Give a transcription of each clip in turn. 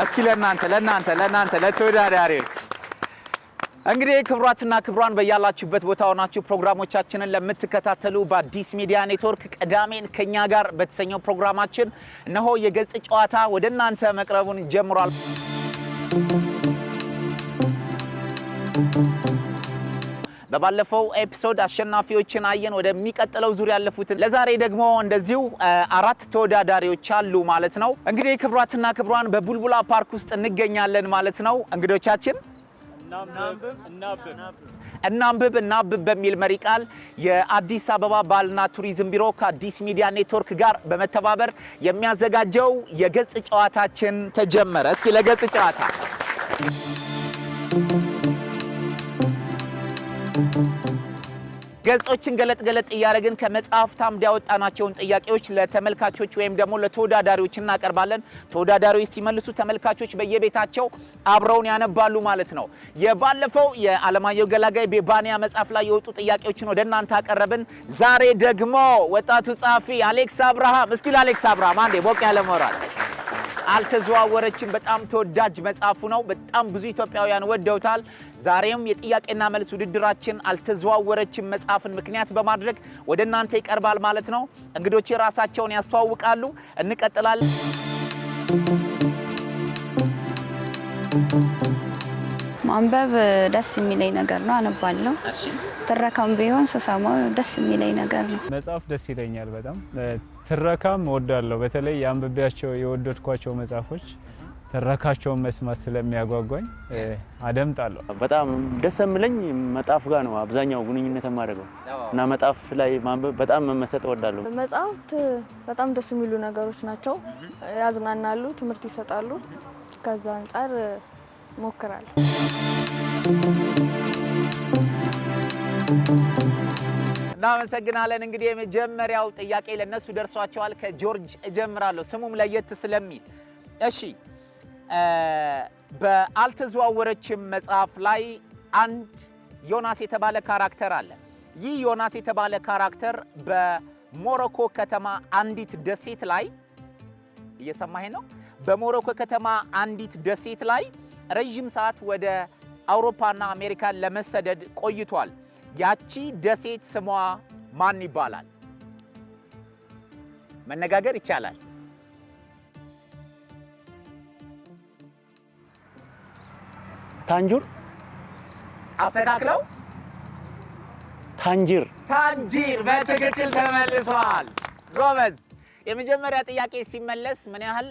እስኪ ለናንተ ለተወዳዳሪዎች እንግዲህ ክብራትና ክብራን በያላችሁበት ቦታ ሆናችሁ ፕሮግራሞቻችንን ለምትከታተሉ በአዲስ ሚዲያ ኔትወርክ ቀዳሜን ከኛ ጋር በተሰኘው ፕሮግራማችን እነሆ የገጽ ጨዋታ ወደናንተ መቅረቡን ጀምሯል። በባለፈው ኤፒሶድ አሸናፊዎችን አየን ወደሚቀጥለው ዙር ያለፉትን ለዛሬ ደግሞ እንደዚሁ አራት ተወዳዳሪዎች አሉ ማለት ነው። እንግዲህ ክብራትና ክብራን በቡልቡላ ፓርክ ውስጥ እንገኛለን ማለት ነው። እንግዶቻችን እናንብብ በሚል መሪ ቃል የአዲስ አበባ ባህልና ቱሪዝም ቢሮ ከአዲስ ሚዲያ ኔትወርክ ጋር በመተባበር የሚያዘጋጀው የገጽ ጨዋታችን ተጀመረ። እስኪ ለገጽ ጨዋታ ገጾችን ገለጥ እያደረግን ከመጽሐፍት አምድ ያወጣናቸውን ጥያቄዎች ለተመልካቾች ወይም ደግሞ ለተወዳዳሪዎች እናቀርባለን። ተወዳዳሪዎች ሲመልሱ ተመልካቾች በየቤታቸው አብረውን ያነባሉ ማለት ነው። የባለፈው የዓለማየሁ ገላጋይ ቤባንያ መጽሐፍ ላይ የወጡ ጥያቄዎችን ወደናንተ አቀረብን። ዛሬ ደግሞ ወጣቱ ጸሐፊ አሌክስ አብርሃም፣ እስኪ ለአሌክስ አብርሃም አንዴ ሞቅ ያለ ሞራል። አልተዘዋወረችም በጣም ተወዳጅ መጽሐፉ ነው። በጣም ብዙ ኢትዮጵያውያን ወደውታል። ዛሬም የጥያቄና መልስ ውድድራችን አልተዘዋወረችም መጽሐፍን ምክንያት በማድረግ ወደናንተ ይቀርባል ማለት ነው። እንግዶች ራሳቸውን ያስተዋውቃሉ። እንቀጥላለን። ማንበብ ደስ የሚለኝ ነገር ነው፣ አነባለሁ። እሺ ትረካም ቢሆን ስሰማው ደስ የሚለኝ ነገር ነው። መጽሐፍ ደስ ይለኛል በጣም ትረካም እወዳለሁ። በተለይ አንብቤያቸው የወደድኳቸው መጽሐፎች ትረካቸውን መስማት ስለሚያጓጓኝ አደምጣለሁ። በጣም ደስ የሚለኝ መጽሐፍ ጋር ነው አብዛኛው ግንኙነት የማደርገው እና መጽሐፍ ላይ ማንበብ በጣም መመሰጥ እወዳለሁ። መጽሐፍት በጣም ደስ የሚሉ ነገሮች ናቸው። ያዝናናሉ፣ ትምህርት ይሰጣሉ። ከዛ አንፃር ሞክራለሁ። እናመሰግናለን። እንግዲህ የመጀመሪያው ጥያቄ ለነሱ ደርሷቸዋል። ከጆርጅ እጀምራለሁ ስሙም ለየት ስለሚል። እሺ በአልተዘዋወረችም መጽሐፍ ላይ አንድ ዮናስ የተባለ ካራክተር አለ። ይህ ዮናስ የተባለ ካራክተር በሞሮኮ ከተማ አንዲት ደሴት ላይ እየሰማኸኝ ነው? በሞሮኮ ከተማ አንዲት ደሴት ላይ ረጅም ሰዓት ወደ አውሮፓና አሜሪካን ለመሰደድ ቆይቷል። ያቺ ደሴት ስሟ ማን ይባላል? መነጋገር ይቻላል። ታንጁር አስተካክለው። ታንጂር በትክክል ተመልሷል። ጎበዝ። የመጀመሪያ ጥያቄ ሲመለስ ምን ያህል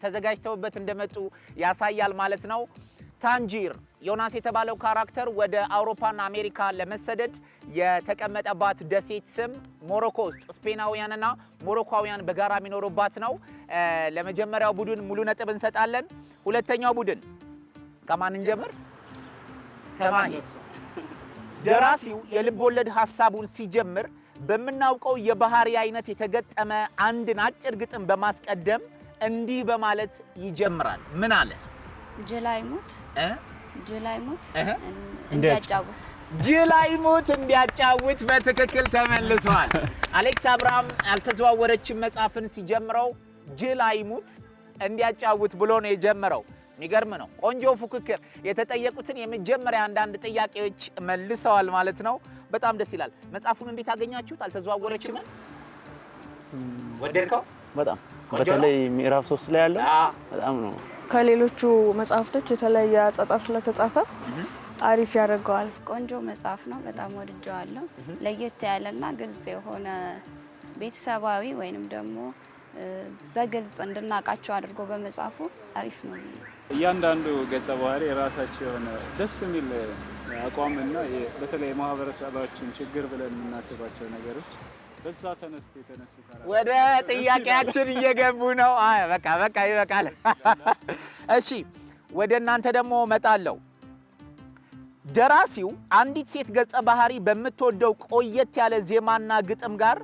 ተዘጋጅተውበት እንደመጡ ያሳያል ማለት ነው። ታንጂር ዮናስ የተባለው ካራክተር ወደ አውሮፓና አሜሪካ ለመሰደድ የተቀመጠባት ደሴት ስም ሞሮኮ ውስጥ ስፔናውያንና ሞሮኮውያን በጋራ የሚኖሩባት ነው። ለመጀመሪያው ቡድን ሙሉ ነጥብ እንሰጣለን። ሁለተኛው ቡድን ከማን እንጀምር? ከማን? ደራሲው የልብ ወለድ ሐሳቡን ሲጀምር በምናውቀው የባህሪ አይነት የተገጠመ አንድን አጭር ግጥም በማስቀደም እንዲህ በማለት ይጀምራል። ምን አለ? ጅላይሙት እንዲያጫውት ጅላይሙት እንዲያጫውት በትክክል ተመልሷል። አሌክስ አብርሃም ያልተዘዋወረችን መጽሐፍን ሲጀምረው ጅላይሙት እንዲያጫውት ብሎ ነው የጀመረው። የሚገርም ነው። ቆንጆ ፉክክር። የተጠየቁትን የመጀመሪያ አንዳንድ ጥያቄዎች መልሰዋል ማለት ነው። በጣም ደስ ይላል። መጽሐፉን እንዴት አገኛችሁት? አልተዘዋወረችም? ወደድከው? በጣም በተለይ ምዕራፍ 3 ላይ ያለው በጣም ነው ከሌሎቹ መጽሐፍቶች የተለየ አጻጻፍ ስለተጻፈ አሪፍ ያደርገዋል። ቆንጆ መጽሐፍ ነው። በጣም ወድጀዋለሁ። ለየት ያለና ግልጽ የሆነ ቤተሰባዊ ወይንም ደግሞ በግልጽ እንድናቃቸው አድርጎ በመጻፉ አሪፍ ነው። እያንዳንዱ ገጸ ባህሪ የራሳቸው የሆነ ደስ የሚል አቋምና በተለይ የማህበረሰባችን ችግር ብለን የምናስባቸው ነገሮች በዛ ተነስቶ የተነሱ ወደ ጥያቄያችን እየገቡ ነው። በቃ ይበቃል። እሺ ወደ እናንተ ደግሞ መጣለው። ደራሲው አንዲት ሴት ገጸ ባህሪ በምትወደው ቆየት ያለ ዜማና ግጥም ጋር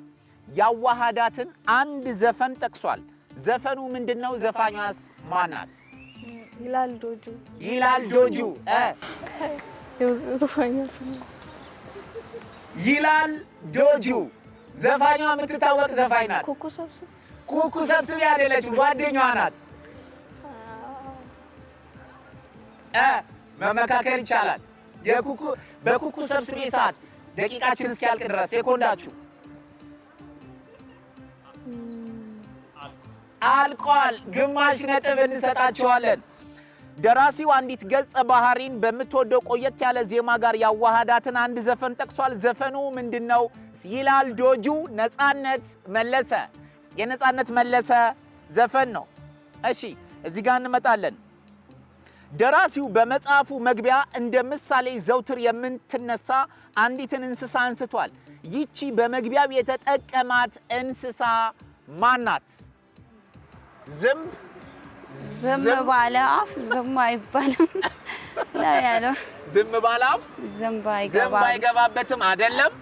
ያዋሃዳትን አንድ ዘፈን ጠቅሷል። ዘፈኑ ምንድነው? ዘፋኟስ ማናት? ይላል ዶጁ ይላል ዶጁ። ዘፋኟ የምትታወቅ ዘፋኝ ናት። ኩኩ ሰብስቤ አይደለችም፣ ጓደኛዋ ናት። መመካከል ይቻላል። በኩኩ ሰብስቤ ሰዓት ደቂቃችን እስኪያልቅ ድረስ ሴኮንዳችሁ አልቋል። ግማሽ ነጥብ እንሰጣችኋለን። ደራሲው አንዲት ገጸ ባህሪን በምትወደው ቆየት ያለ ዜማ ጋር ያዋሃዳትን አንድ ዘፈን ጠቅሷል። ዘፈኑ ምንድነው? ይላል ዶጁ ነፃነት መለሰ። የነፃነት መለሰ ዘፈን ነው። እሺ እዚህ ጋር እንመጣለን። ደራሲው በመጽሐፉ መግቢያ እንደ ምሳሌ ዘውትር የምትነሳ አንዲትን እንስሳ አንስቷል። ይቺ በመግቢያው የተጠቀማት እንስሳ ማናት? ዝም ባለ አፍ ዝም አይባልም ነው ያለው። ዝም ባለ አፍ ዝም አይገባበትም አይደለም።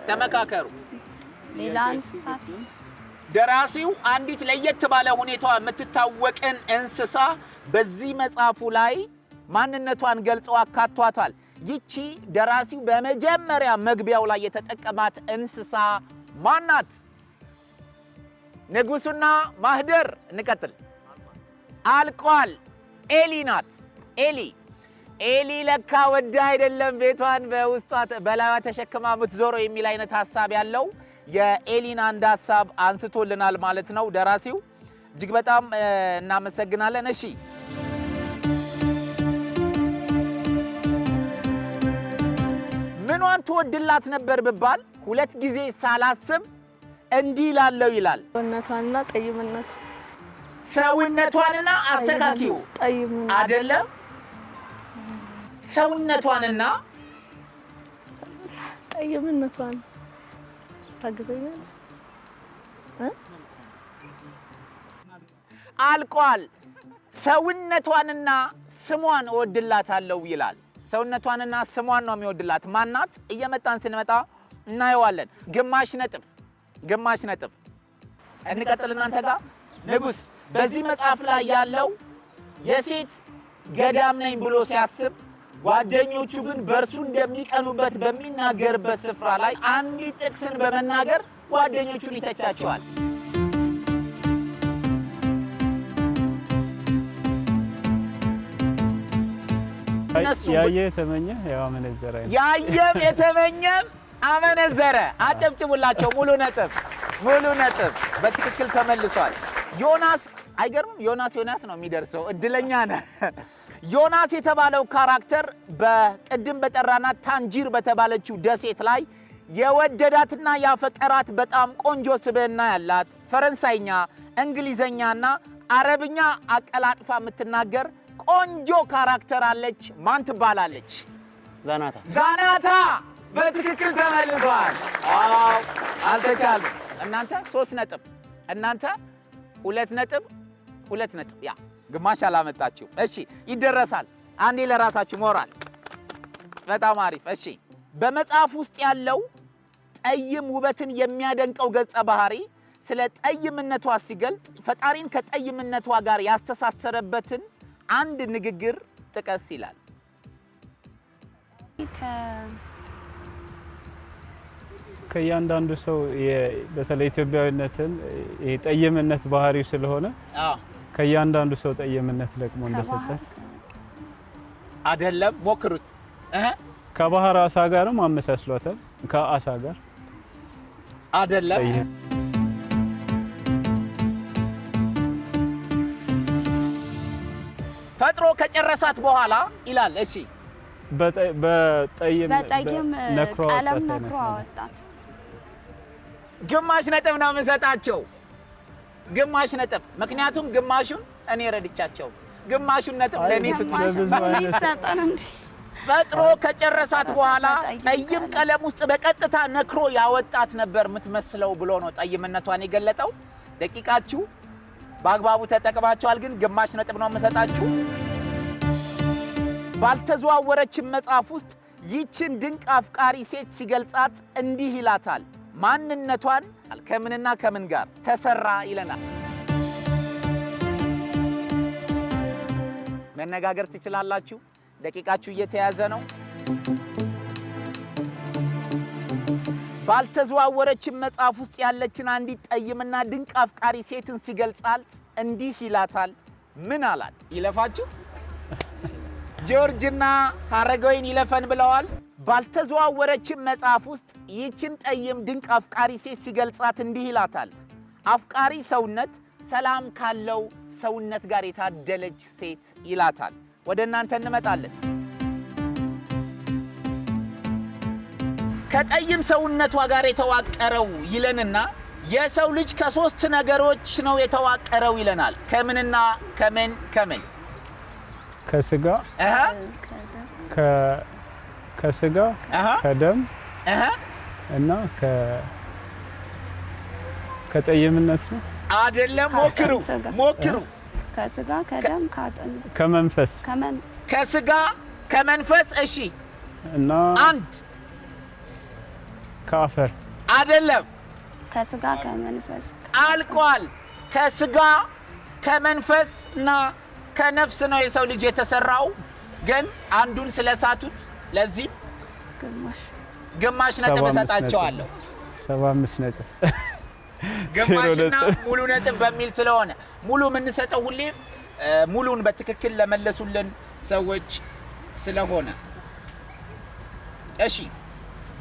ተመካከሩ። ሌላ እንስሳት ደራሲው አንዲት ለየት ባለ ሁኔታዋ የምትታወቅን እንስሳ በዚህ መጽሐፉ ላይ ማንነቷን ገልጾ አካቷታል። ይቺ ደራሲው በመጀመሪያ መግቢያው ላይ የተጠቀማት እንስሳ ማናት? ንጉሱና ማህደር። እንቀጥል። አልቋል። ኤሊ ናት። ኤሊ ለካ ወዳ አይደለም ቤቷን በውስጧ በላይዋ ተሸክማ የምትዞረው የሚል አይነት ሐሳብ ያለው የኤሊን አንድ ሐሳብ አንስቶልናል ማለት ነው ደራሲው። እጅግ በጣም እናመሰግናለን። እሺ ምኗን ትወድላት ነበር ብባል ሁለት ጊዜ ሳላስብ እንዲህ ላለው ይላል። ሰውነቷንና ጠይምነቷ። ሰውነቷንና አስተካኪው አይደለም። ሰውነቷንና ጠይምነቷን ታግዘኛል። አልቋል። ሰውነቷንና ስሟን እወድላታለሁ ይላል። ሰውነቷንና ስሟን ነው የሚወድላት። ማናት? እየመጣን ስንመጣ እናየዋለን። ግማሽ ነጥብ። እንቀጥል እናንተ ጋር። ንጉስ በዚህ መጽሐፍ ላይ ያለው የሴት ገዳም ነኝ ብሎ ሲያስብ ጓደኞቹ ግን በእርሱ እንደሚቀኑበት በሚናገርበት ስፍራ ላይ አንዲት ጥቅስን በመናገር ጓደኞቹን ይተቻቸዋል። ያየ የተመኘ ያው አመነዘረ። ያየም የተመኘም አመነዘረ። አጨብጭቡላቸው። ሙሉ ነጥብ በትክክል ተመልሷል። ዮናስ አይገርምም? ዮናስ ነው የሚደርሰው። እድለኛ ነህ። ዮናስ የተባለው ካራክተር በቅድም በጠራናት ታንጂር በተባለችው ደሴት ላይ የወደዳትና ያፈቀራት በጣም ቆንጆ ስብዕና ያላት ፈረንሳይኛ፣ እንግሊዘኛና አረብኛ አቀላጥፋ የምትናገር ቆንጆ ካራክተር አለች። ማን ትባላለች? ዛናታ። በትክክል ተመልሷል። አልተቻለም። እናንተ 3 ነጥብ፣ እናንተ 2 ነጥብ። ያ ግማሽ አላመጣችሁ። እሺ ይደረሳል። አንዴ ለራሳችሁ ሞራል። በጣም አሪፍ። እሺ በመጽሐፍ ውስጥ ያለው ጠይም ውበትን የሚያደንቀው ገጸ ባህሪ ስለ ጠይምነቷ ሲገልጥ ፈጣሪን ከጠይምነቷ ጋር ያስተሳሰረበትን አንድ ንግግር ጥቀስ ይላል። ከእያንዳንዱ ሰው በተለይ ኢትዮጵያዊነትን የጠይምነት ባህሪው ስለሆነ ከእያንዳንዱ ሰው ጠይምነት ለቅሞ እንደሰጣት አይደለም። ሞክሩት። ከባህር አሳ ጋርም አመሳስሏታል። ከአሳ ጋር አይደለም። ፈጥሮ ከጨረሳት በኋላ ይላል። እሺ በጠይም ቀለም ነክሮ አወጣት። ግማሽ ነጥብ ነው የምሰጣቸው። ግማሽ ነጥብ። ምክንያቱም ግማሹን እኔ ረድቻቸው፣ ግማሹን ነጥብ ለኔ ስጡኝ። ፈጥሮ ከጨረሳት በኋላ ጠይም ቀለም ውስጥ በቀጥታ ነክሮ ያወጣት ነበር የምትመስለው ብሎ ነው ጠይምነቷን የገለጠው። ደቂቃችሁ በአግባቡ ተጠቅማችኋል፣ ግን ግማሽ ነጥብ ነው የምሰጣችሁ። ባልተዘዋወረችም መጽሐፍ ውስጥ ይህችን ድንቅ አፍቃሪ ሴት ሲገልጻት እንዲህ ይላታል። ማንነቷን ከምንና ከምን ጋር ተሰራ ይለናል። መነጋገር ትችላላችሁ። ደቂቃችሁ እየተያዘ ነው። ባልተዘዋወረችም መጽሐፍ ውስጥ ያለችን አንዲት ጠይምና ድንቅ አፍቃሪ ሴትን ሲገልጻት እንዲህ ይላታል። ምን አላት? ይለፋችሁ። ጆርጅና ሀረገወይን ይለፈን ብለዋል። ባልተዘዋወረችም መጽሐፍ ውስጥ ይህችን ጠይም ድንቅ አፍቃሪ ሴት ሲገልጻት እንዲህ ይላታል። አፍቃሪ ሰውነት ሰላም ካለው ሰውነት ጋር የታደለች ሴት ይላታል። ወደ እናንተ እንመጣለን። ከጠይም ሰውነቷ ጋር የተዋቀረው ይለንና የሰው ልጅ ከሶስት ነገሮች ነው የተዋቀረው ይለናል። ከምንና ከምን ከምን? ከስጋ ከስጋ ከደም እና ከጠይምነት ነው አይደለም? ሞክሩ። ከስጋ ከደም ካጥን ከመንፈስ ከስጋ ከመንፈስ። እሺ። እና አንድ ከአፈር አይደለም። ከስጋ ከመንፈስ አልቋል። ከስጋ ከመንፈስ እና ከነፍስ ነው የሰው ልጅ የተሰራው። ግን አንዱን ስለሳቱት ለዚህ ግማሽ ነጥብ እሰጣቸዋለሁ። 75 ነጥብ ግማሽና ሙሉ ነጥብ በሚል ስለሆነ ሙሉ የምንሰጠው ሁሌ ሙሉን በትክክል ለመለሱልን ሰዎች ስለሆነ። እሺ፣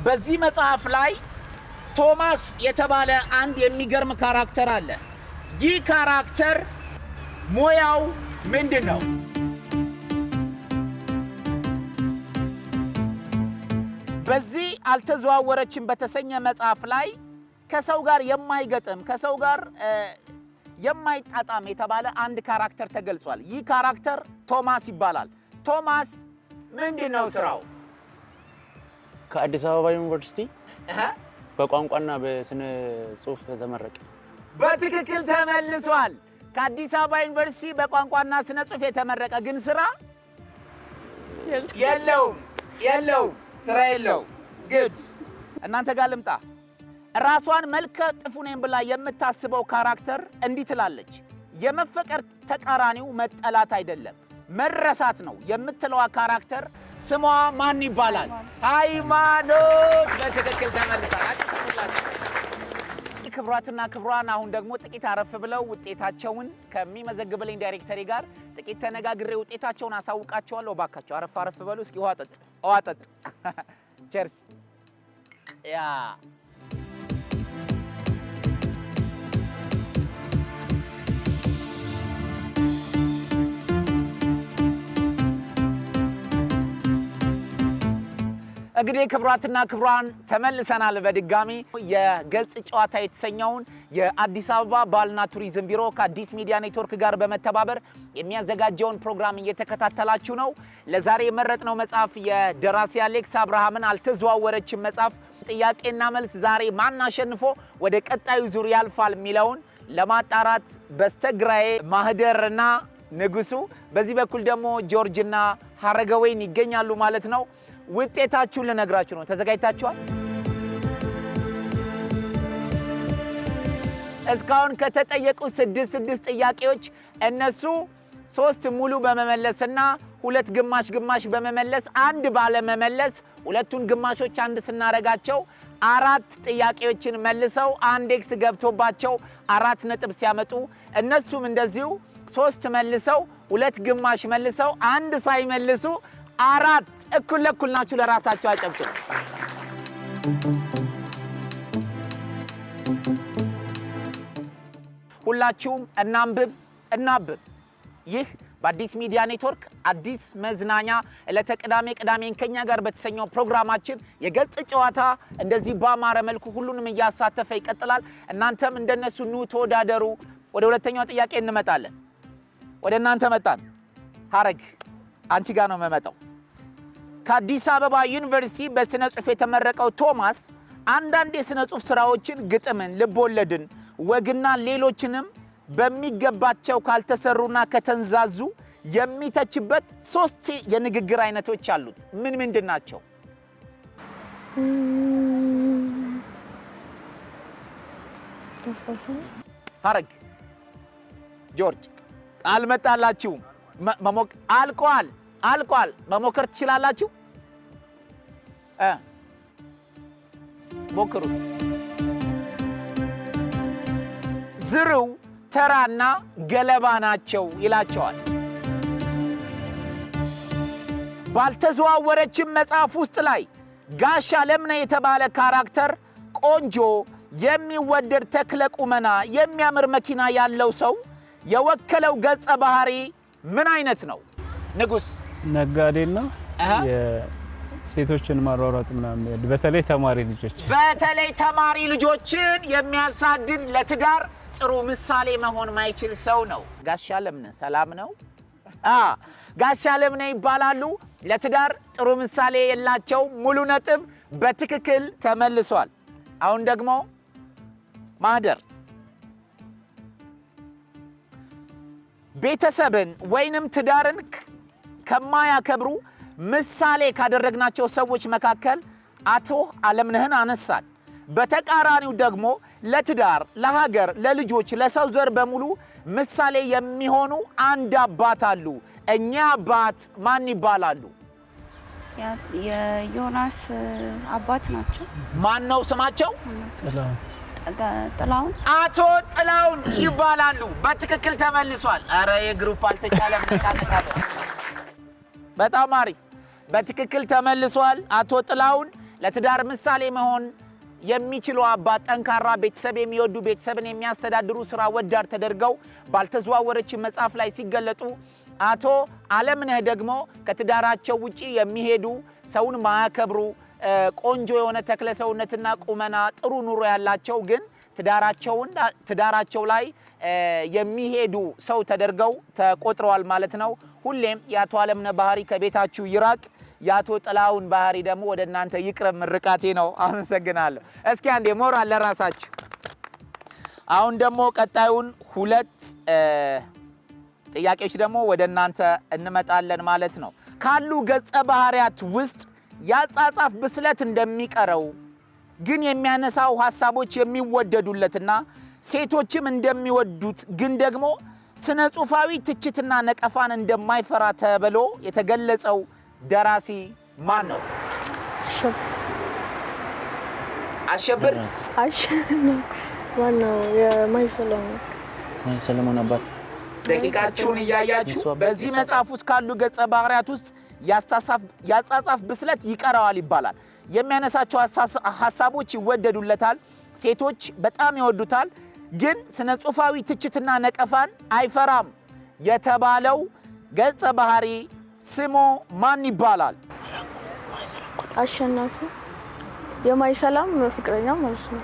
በዚህ መጽሐፍ ላይ ቶማስ የተባለ አንድ የሚገርም ካራክተር አለ። ይህ ካራክተር ሙያው ምንድን ነው? በዚህ አልተዘዋወረችም በተሰኘ መጽሐፍ ላይ ከሰው ጋር የማይገጥም ከሰው ጋር የማይጣጣም የተባለ አንድ ካራክተር ተገልጿል። ይህ ካራክተር ቶማስ ይባላል። ቶማስ ምንድነው ስራው? ከአዲስ አበባ ዩኒቨርሲቲ በቋንቋና በስነ ጽሁፍ ተመረቀ። በትክክል ተመልሷል። ከአዲስ አበባ ዩኒቨርሲቲ በቋንቋና ስነ ጽሁፍ የተመረቀ ግን ስራ የለውም። ስራ የለው። ግድ እናንተ ጋር ልምጣ። ራሷን መልከ ጥፉ ነኝ ብላ የምታስበው ካራክተር እንዲህ ትላለች። የመፈቀር ተቃራኒው መጠላት አይደለም መረሳት ነው የምትለዋ ካራክተር ስሟ ማን ይባላል? ሃይማኖት። በትክክል ተመልሳለች። ክብራትና ክብራን፣ አሁን ደግሞ ጥቂት አረፍ ብለው ውጤታቸውን ከሚመዘግብልኝ ዳይሬክተሪ ጋር ጥቂት ተነጋግሬ ውጤታቸውን አሳውቃቸዋለሁ። ባካቸው አረፍ በሉ። እስኪ ውሃ ጠጡ። ቸርስ። ያ እንግዲህ ክብራትና ክብራን ተመልሰናል በድጋሚ። የገጽ ጨዋታ የተሰኘውን የአዲስ አበባ ባህልና ቱሪዝም ቢሮ ከአዲስ ሚዲያ ኔትወርክ ጋር በመተባበር የሚያዘጋጀውን ፕሮግራም እየተከታተላችሁ ነው። ለዛሬ የመረጥነው መጽሐፍ የደራሲ አሌክስ አብርሃምን አልተዘዋወረችም መጽሐፍ ጥያቄና መልስ ዛሬ ማን አሸንፎ ወደ ቀጣዩ ዙር ያልፋል የሚለውን ለማጣራት በስተግራዬ ማህደርና ንጉሱ፣ በዚህ በኩል ደግሞ ጆርጅና ሀረገወይን ይገኛሉ ማለት ነው። ውጤታችሁን ልነግራችሁ ነው። ተዘጋጅታችኋል? እስካሁን ከተጠየቁት 6 ጥያቄዎች እነሱ 3 ሙሉ በመመለስና 2 ግማሽ በመመለስ አንድ ባለመመለስ ሁለቱን ግማሾች አንድ ስናረጋቸው 4 ጥያቄዎችን መልሰው 1 ኤክስ ገብቶባቸው 4 ነጥብ ሲያመጡ እነሱም እንደዚሁ 3 መልሰው 2 ግማሽ መልሰው 1 ሳይመልሱ 4 እኩል ለእኩል ናችሁ። ለራሳቸው አጨብጭቡ። ሁላችሁም እናንብብ። ይህ በአዲስ ሚዲያ ኔትወርክ አዲስ መዝናኛ ዕለተ ቅዳሜን ከኛ ጋር በተሰኘው ፕሮግራማችን የገጽ ጨዋታ እንደዚህ ባማረ መልኩ ሁሉንም እያሳተፈ ይቀጥላል። እናንተም እንደነሱ ኑ ተወዳደሩ። ወደ ሁለተኛው ጥያቄ እንመጣለን። ወደ እናንተ መጣን። ሐረግ አንቺ ጋር ነው የምመጣው። ከአዲስ አበባ ዩኒቨርሲቲ በስነ ጽሑፍ የተመረቀው ቶማስ አንዳንድ የስነ ጽሑፍ ስራዎችን፣ ግጥምን፣ ልቦለድን፣ ወግና ሌሎችንም በሚገባቸው ካልተሰሩና ከተንዛዙ የሚተችበት 3 የንግግር አይነቶች አሉት። ምንድን ናቸው? ሐረግ ጆርጅ አልመጣላችሁም። አልቋል። መሞከር ትችላላችሁ። ሞክሩ። ዝርው፣ ተራና ገለባ ናቸው ይላቸዋል። ባልተዘዋወረችም መጽሐፍ ውስጥ ላይ ጋሽ አለምነህ የተባለ ካራክተር ቆንጆ፣ የሚወደድ ተክለ ቁመና፣ የሚያምር መኪና ያለው ሰው የወከለው ገጸ ባህሪ ምን አይነት ነው? ንጉስ ነጋዴና የሴቶችን ማሯሯጥ ምናምን በተለይ ተማሪ ልጆችን የሚያሳድድ ለትዳር ጥሩ ምሳሌ መሆን ማይችል ሰው ነው። ጋሽ አለምነህ ሰላም ነው? ጋሽ አለምነህ ይባላሉ። ለትዳር ጥሩ ምሳሌ የላቸው። ሙሉ ነጥብ በትክክል ተመልሷል። አሁን ደግሞ ማህደር ቤተሰብን ወይንም ትዳርን ከማያከብሩ ምሳሌ ካደረግናቸው ሰዎች መካከል አቶ አለምነህን አነሳን። በተቃራኒው ደግሞ ለትዳር፣ ለሀገር፣ ለልጆች፣ ለሰው ዘር በሙሉ ምሳሌ የሚሆኑ አንድ አባት አሉ። እኛ አባት ማን ይባላሉ? የዮናስ አባት ናቸው። ማን ነው ስማቸው? ጥላውን። አቶ ጥላውን ይባላሉ። በትክክል ተመልሷል። አረ የግሩፕ አልተቻለም። ተቃጠቃለ። በጣም አሪፍ። በትክክል ተመልሷል። አቶ ጥላውን ለትዳር ምሳሌ መሆን የሚችሉ አባት፣ ጠንካራ ቤተሰብ የሚወዱ፣ ቤተሰብን የሚያስተዳድሩ፣ ስራ ወዳድ ተደርገው ባልተዘዋወረች መጽሐፍ ላይ ሲገለጡ፣ አቶ አለምነህ ደግሞ ከትዳራቸው ውጪ የሚሄዱ፣ ሰውን ማያከብሩ፣ ቆንጆ የሆነ ተክለ ሰውነትና ቁመና፣ ጥሩ ኑሮ ያላቸው ግን ትዳራቸው ላይ የሚሄዱ ሰው ተደርገው ተቆጥረዋል ማለት ነው። ሁሌም የአቶ አለምነህ ባህሪ ከቤታችሁ ይራቅ፣ የአቶ ጥላውን ባህሪ ደግሞ ወደ እናንተ ይቅረብ። ምርቃቴ ነው። አመሰግናለሁ። እስኪ አንዴ ሞራል ለራሳችሁ። አሁን ደግሞ ቀጣዩን 2 ጥያቄዎች ደግሞ ወደ እናንተ እንመጣለን ማለት ነው። ካሉ ገጸ ባህሪያት ውስጥ ያጻጻፍ ብስለት እንደሚቀረው ግን የሚያነሳው ሐሳቦች የሚወደዱለትና ሴቶችም እንደሚወዱት ግን ደግሞ ስነ ጽሑፋዊ ትችትና ነቀፋን እንደማይፈራ ተብሎ የተገለጸው ደራሲ ማን ነው? አሸብር ማን ነው? የማይ ሰለሞን አባት። ደቂቃችሁን እያያችሁ በዚህ መጽሐፍ ውስጥ ካሉ ገጸ ባህሪያት ውስጥ ያጻጻፍ ብስለት ይቀረዋል ይባላል። የሚያነሳቸው ሐሳቦች ይወደዱለታል፣ ሴቶች በጣም ይወዱታል፣ ግን ስነ ጽሑፋዊ ትችትና ነቀፋን አይፈራም የተባለው ገጸ ባህሪ ስሙ ማን ይባላል? አሸናፊ። የማይ ሰላም ፍቅረኛ ማለት ነው።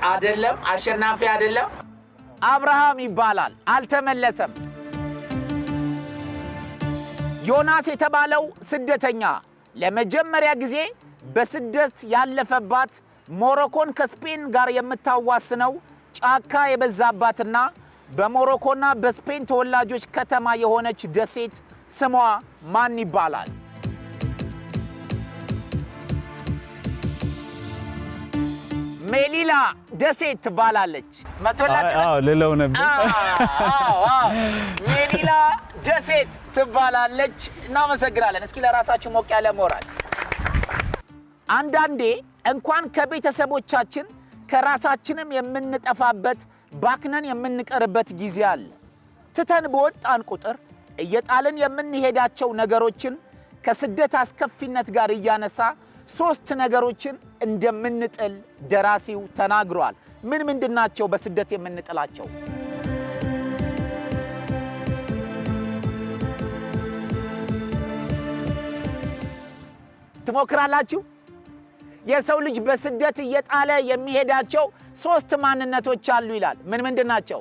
አይደለም፣ አሸናፊ አይደለም፣ አብርሃም ይባላል። አልተመለሰም። ዮናስ የተባለው ስደተኛ ለመጀመሪያ ጊዜ በስደት ያለፈባት ሞሮኮን ከስፔን ጋር የምታዋስነው ጫካ የበዛባትና በሞሮኮና በስፔን ተወላጆች ከተማ የሆነች ደሴት ስሟ ማን ይባላል? ሜሊላ ደሴት ትባላለች። መቶላችሁ? አዎ ልለው ነበር። ሜሊላ ደሴት ትባላለች። እናመሰግናለን። እስኪ ለራሳችሁ ሞቅ ያለ ሞራል። አንዳንዴ እንኳን ከቤተሰቦቻችን ከራሳችንም የምንጠፋበት ባክነን የምንቀርበት ጊዜ አለ። ትተን በወጣን ቁጥር እየጣልን የምንሄዳቸው ነገሮችን ከስደት አስከፊነት ጋር እያነሳ 3 ነገሮችን እንደምንጥል ደራሲው ተናግሯል። ምን ምንድናቸው በስደት የምንጥላቸው? ትሞክራላችሁ? የሰው ልጅ በስደት እየጣለ የሚሄዳቸው 3 ማንነቶች አሉ ይላል። ምን ምንድናቸው?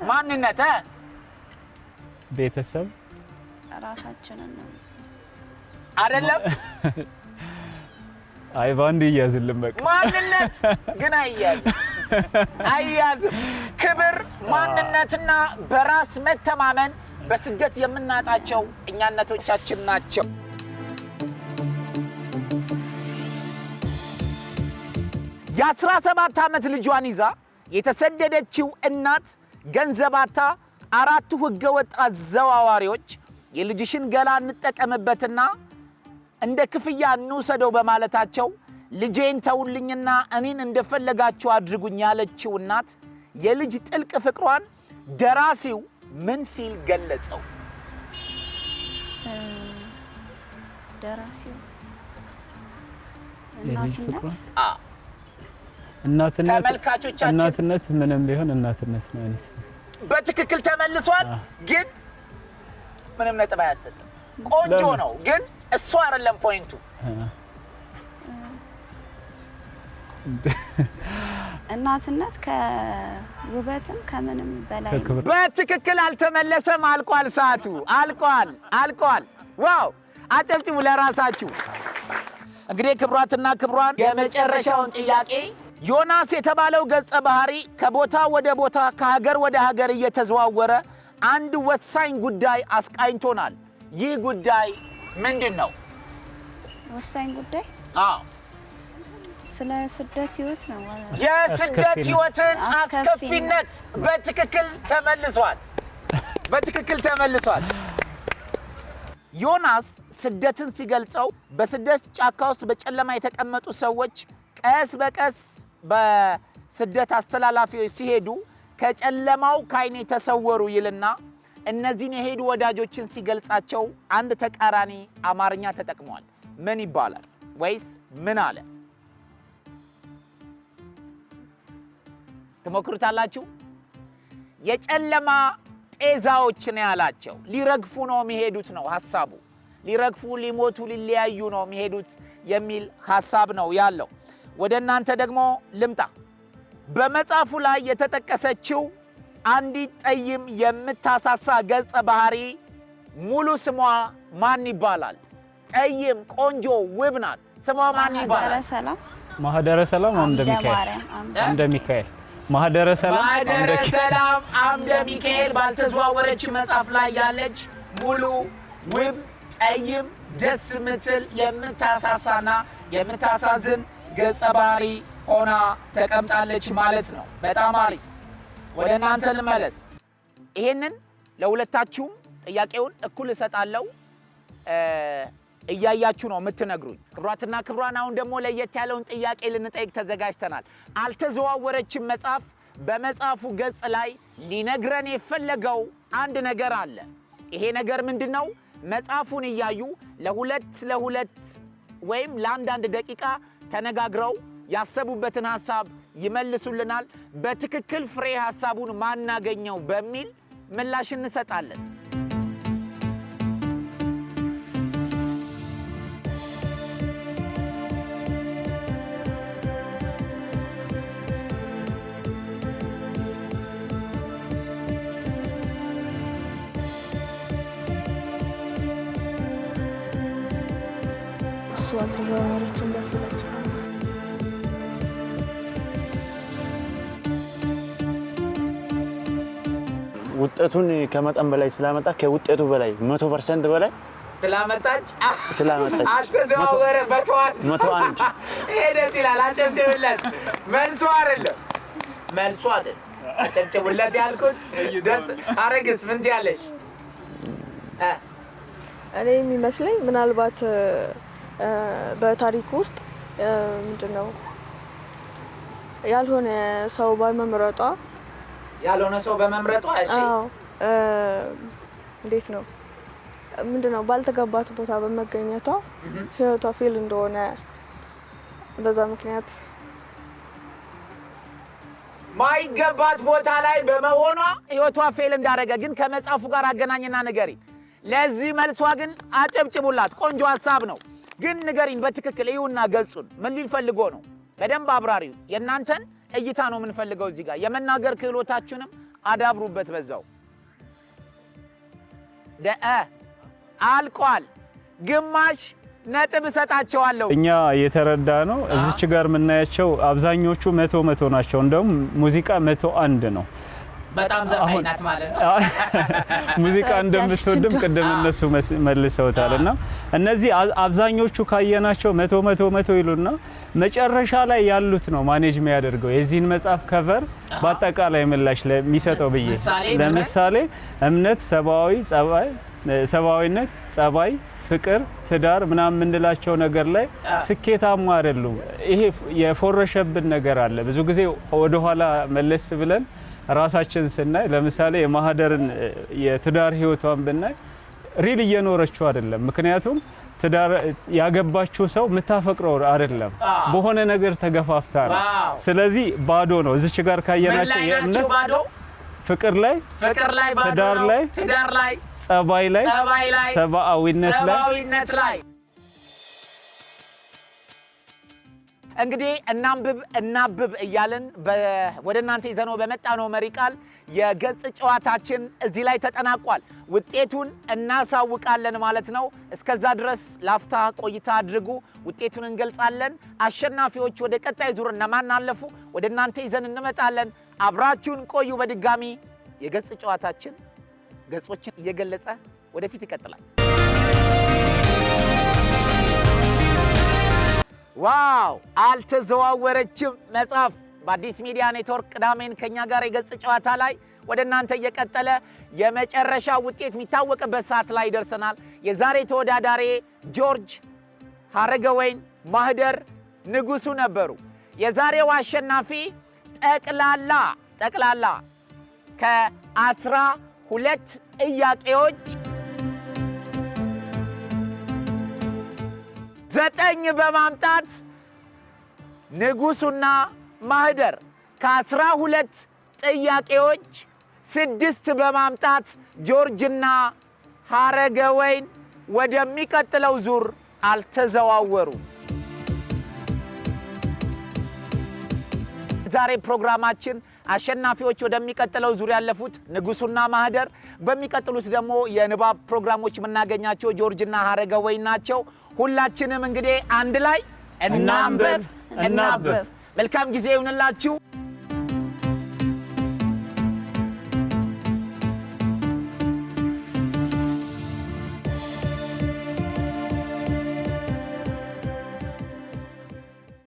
ማንነት ቤተሰብ ራሳችንን ነው አይደለም? አይ ባንድ ይያዝልን በቃ። ማንነት ግን አይያዝም። ክብር፣ ማንነትና በራስ መተማመን በስደት የምናጣቸው እኛነቶቻችን ናቸው። የ17 ዓመት ልጇን ይዛ የተሰደደችው እናት ገንዘባታ 4 ህገወጥ አዘዋዋሪዎች የልጅሽን ገላ እንጠቀምበትና እንደ ክፍያ እንውሰደው በማለታቸው ልጄን ተውልኝና እኔን እንደፈለጋችሁ አድርጉኝ ያለችው እናት የልጅ ጥልቅ ፍቅሯን ደራሲው ምን ሲል ገለጸው? ደራሲው እናትነት ተመልካቾቻችን እናትነት ምንም ቢሆን እናትነት ነው አይነት በትክክል ተመልሷል። ግን ምንም ነጥብ አያሰጥም። ቆንጆ ነው ግን እሱ አይደለም ፖይንቱ። እናትነት ከውበትም ከምንም በላይ በትክክል አልተመለሰም። አልቋል፣ ሰዓቱ አልቋል። ዋው! አጨብጭቡ ለራሳችሁ። እንግዲህ ክብሯትና ክብሯን የመጨረሻውን ጥያቄ ዮናስ የተባለው ገጸ ባህሪ ከቦታ ወደ ቦታ ከሀገር ወደ ሀገር እየተዘዋወረ አንድ ወሳኝ ጉዳይ አስቃኝቶናል። ይህ ጉዳይ ምንድን ነው? ወሳኝ ጉዳይ? አዎ፣ ስለ ስደት ህይወት ነው። የስደት ህይወትን አስከፊነት በትክክል ተመልሷል። ዮናስ ስደትን ሲገልጸው በስደት ጫካ ውስጥ በጨለማ የተቀመጡ ሰዎች ቀስ በቀስ በስደት አስተላላፊዎች ሲሄዱ ከጨለማው ካይኔ ተሰወሩ ይልና እነዚህን የሄዱ ወዳጆችን ሲገልጻቸው አንድ ተቃራኒ አማርኛ ተጠቅሟል። ምን ይባላል? ወይስ ምን አለ? ትሞክሩታላችሁ? የጨለማ ጤዛዎች ነው ያላቸው። ሊረግፉ ነው የሚሄዱት ነው ሐሳቡ። ሊረግፉ፣ ሊሞቱ፣ ሊለያዩ ነው የሚሄዱት የሚል ሐሳብ ነው ያለው። ወደ እናንተ ደግሞ ልምጣ። በመጽሐፉ ላይ የተጠቀሰችው አንዲት ጠይም የምታሳሳ ገጸ ባህሪ ሙሉ ስሟ ማን ይባላል? ጠይም፣ ቆንጆ፣ ውብ ናት። ስሟ ማን ይባላል? ማህደረ ሰላም አምደ ሚካኤል ማህደረ ሰላም አምደ ሚካኤል ባልተዘዋወረች መጽሐፍ ላይ ያለች ሙሉ፣ ውብ፣ ጠይም፣ ደስ የምትል የምታሳሳና የምታሳዝን ገጸ ባህሪ ሆና ተቀምጣለች ማለት ነው። በጣም አሪፍ። ወደ እናንተ ልመለስ። ይሄንን ለሁለታችሁም ጥያቄውን እኩል እሰጣለሁ። እያያችሁ ነው የምትነግሩኝ። ክብሯትና ክብሯን፣ አሁን ደግሞ ለየት ያለውን ጥያቄ ልንጠይቅ ተዘጋጅተናል። አልተዘዋወረችም መጽሐፍ በመጽሐፉ ገጽ ላይ ሊነግረን የፈለገው አንድ ነገር አለ። ይሄ ነገር ምንድነው? መጽሐፉን እያዩ ለሁለት ወይም ለአንዳንድ ደቂቃ ተነጋግረው ያሰቡበትን ሐሳብ ይመልሱልናል። በትክክል ፍሬ ሐሳቡን ማናገኘው በሚል ምላሽ እንሰጣለን። አልተዘዋወረችም በስለች ውጤቱን ከመጠን በላይ ስላመጣ ከውጤቱ በላይ 100% በላይ ስላመጣች አልተዘዋወረ በተዋን 101 ሄደት ይላል። አጨብጭቡለት። መልሱ አይደለም አጨብጭቡለት ያልኩት። ሀረግስ ምን ትያለሽ? እኔ የሚመስለኝ ምናልባት በታሪክ ውስጥ ምንድነው ያልሆነ ሰው በመምረጧ እሺ እንዴት ነው ምንድነው ባልተገባት ቦታ በመገኘቷ ህይወቷ ፌል እንደሆነ በዛ ምክንያት ማይገባት ቦታ ላይ በመሆኗ ህይወቷ ፌል እንዳደረገ ግን ከመጽሐፉ ጋር አገናኝና ንገሪ። ለዚህ መልሷ ግን አጨብጭቡላት። ቆንጆ ሐሳብ ነው። ግን ንገሪን በትክክል እዩና ገጹን ምን ሊፈልጎ ነው? በደንብ አብራሪው። የእናንተን እይታ ነው የምንፈልገው እዚህ ጋር። የመናገር ክህሎታችሁንም አዳብሩበት በዛው። አልቋል። ግማሽ ነጥብ እሰጣቸዋለሁ። እኛ የተረዳ ነው እዚች ጋር የምናያቸው አብዛኞቹ 100 ናቸው። እንደውም ሙዚቃ 101 ነው። በጣም ዘፋኝ ናት ማለት ነው። ሙዚቃ እንደምትወድም ቅድም እነሱ መልሰውታልና እነዚህ አብዛኞቹ ካየናቸው 100 ይሉና መጨረሻ ላይ ያሉት ነው ማኔጅ የሚያደርገው የዚህን መጽሐፍ ከቨር በአጠቃላይ ምላሽ ለሚሰጠው ብዬ ለምሳሌ እምነት፣ ሰብአዊነት፣ ጸባይ፣ ፍቅር፣ ትዳር ምናምን የምንላቸው ነገር ላይ ስኬታማ አይደሉም። ይሄ የፎረሸብን ነገር አለ። ብዙ ጊዜ ወደ ኋላ መለስ ብለን ራሳችን ስናይ ለምሳሌ የማህደርን የትዳር ህይወቷን ብናይ ሪል እየኖረችው አይደለም። ምክንያቱም ትዳር ያገባችው ሰው የምታፈቅረው አይደለም፣ በሆነ ነገር ተገፋፍታ ነው። ስለዚህ ባዶ ነው። እዚች ጋር ካየናቸው የእምነት ፍቅር ላይ ትዳር ላይ ጸባይ ላይ ሰብአዊነት ላይ እንግዲህ እናብብ እያልን ወደ እናንተ ይዘነው በመጣነው መሪ ቃል የገጽ ጨዋታችን እዚህ ላይ ተጠናቋል። ውጤቱን እናሳውቃለን ማለት ነው። እስከዛ ድረስ ላፍታ ቆይታ አድርጉ። ውጤቱን እንገልጻለን። አሸናፊዎች ወደ ቀጣይ ዙር እነማን አለፉ ወደ እናንተ ይዘን እንመጣለን። አብራችሁን ቆዩ። በድጋሚ የገጽ ጨዋታችን ገጾችን እየገለጸ ወደፊት ይቀጥላል። ዋው! አልተዘዋወረችም መጽሐፍ በአዲስ ሚዲያ ኔትወርክ ቅዳሜን ከኛ ጋር የገጽ ጨዋታ ላይ ወደ እናንተ እየቀጠለ የመጨረሻ ውጤት የሚታወቅበት ሰዓት ላይ ደርሰናል። የዛሬ ተወዳዳሪ ጆርጅ፣ ሀረገወይን፣ ማህደር፣ ንጉሱ ነበሩ። የዛሬው አሸናፊ ጠቅላላ ከ12 ጥያቄዎች 9 በማምጣት ንጉሱና ማህደር ከ12 ጥያቄዎች 6 በማምጣት ጆርጅና ሀረገወይን ወደሚቀጥለው ዙር አልተዘዋወሩም። ዛሬ ፕሮግራማችን አሸናፊዎች ወደሚቀጥለው ዙር ያለፉት ንጉሱና ማህደር፣ በሚቀጥሉት ደግሞ የንባብ ፕሮግራሞች የምናገኛቸው ጆርጅና ሀረገወይን ናቸው። ሁላችንም እንግዲህ አንድ ላይ እናንብብ። መልካም ጊዜ ይሁንላችሁ።